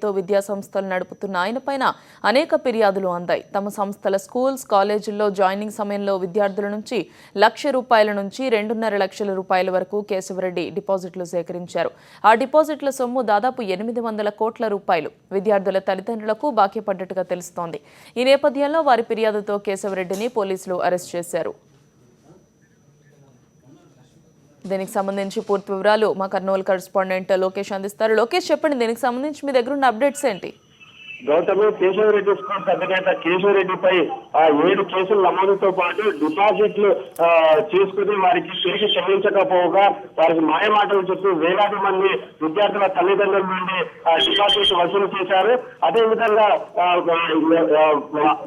పేరుతో విద్యా సంస్థలు నడుపుతున్న ఆయనపైన అనేక ఫిర్యాదులు అందాయి. తమ సంస్థల స్కూల్స్, కాలేజీల్లో జాయినింగ్ సమయంలో విద్యార్థుల నుంచి ₹1,00,000 నుంచి ₹2.5 లక్షల వరకు కేశవరెడ్డి డిపాజిట్లు సేకరించారు. ఆ డిపాజిట్ల సొమ్ము దాదాపు ₹800 కోట్ల. విద్యార్థుల తల్లిదండ్రులకు బాకీ పడ్డట్టుగా తెలుస్తోంది. ఈ నేపథ్యంలో వారి ఫిర్యాదుతో కేశవరెడ్డిని పోలీసులు అరెస్ట్ చేశారు. దీనికి సంబంధించి పూర్తి వివరాలు మా కర్నూలు కరెస్పాండెంట్ లోకేష్ అందిస్తారు. లోకేష్, చెప్పండి, దీనికి సంబంధించి మీ దగ్గర ఉన్న అప్డేట్స్ ఏంటి? గౌతమ్, కేశవరెడ్డి స్కూల్ అధినేత కేశవరెడ్డిపై 7 కేసులు నమోదుతో పాటు డిపాజిట్లు చేసుకుని వారికి తిరిగి చెల్లించకపోగా వారికి మాయమాటలు చెప్పి వేలాది మంది విద్యార్థుల తల్లిదండ్రుల నుండి డిపాజిట్ వసూలు చేశారు. అదేవిధంగా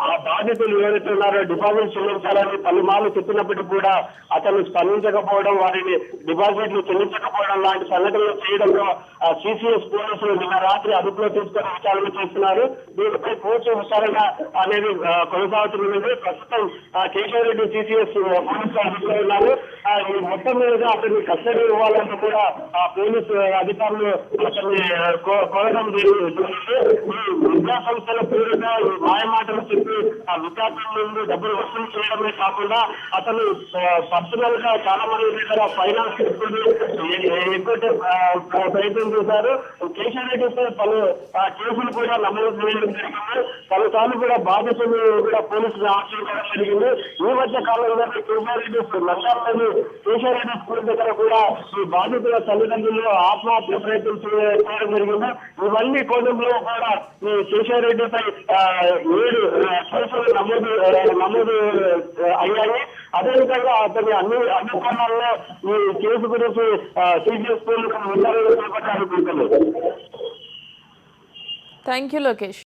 ఆ బాధితులు ఎవరైతే ఉన్నారో డిపాజిట్ చెల్లించాలని పలుమార్లు చెప్పినప్పటికీ కూడా అతను స్పందించకపోవడం, వారిని డిపాజిట్లు చెల్లించకపోవడం లాంటి సంఘటనలు చేయడంతో సిసిఎస్ పోలీసులు నిన్న రాత్రి అదుపులో తీసుకొని విచారణ చేస్తున్నారు. దీనిపై పూర్తి విచారణ అనేది కొనసాగుతున్నది. ప్రస్తుతం కేశవరెడ్డి సిసిఎస్ పోలీసులు అదుపులో ఉన్నారు. ఈ మొత్తం మీద అతన్ని కస్టడీ ఇవ్వాలంటూ కూడా పోలీసు అధికారులు అతన్ని కోరడం జరిగింది. ఈ విద్యా సంస్థల పేరుగా మాయమాటలు చెప్పి విద్యార్థుల నుండి డబ్బులు వసూలు చేయడమే కాకుండా అతను పర్సనల్ గా చాలా మంది దగ్గర ఫైనాన్స్ తీసుకుని ఎక్కువ ప్రయత్నం చేశారు. కేశవరెడ్డిపై పలు కేసులు కూడా నమోదు చేయడం జరిగింది. పలుసార్లు కూడా బాధితులు కూడా పోలీసులు ఆశ్రయించడం జరిగింది. ఈ మధ్య కాలంలో కేశవరెడ్డి నంద్యాలలోని కేశవరెడ్డి స్కూల్ దగ్గర కూడా ఈ బాధితుల తల్లిదండ్రులు ఆత్మహత్య ప్రయత్నం చేయడం జరిగింది. ఇవన్నీ కోణంలో కూడా ఈ కేశవరెడ్డిపై 7 కేసులు నమోదు అయ్యాయి. అదేవిధంగా అతని అన్ని కోణాల్లో ఈ కేసు గురించి సిసిఎస్ పోలీసులు విచారణ చేపట్టాలనుకుంటున్నారు. Thank you Lokesh.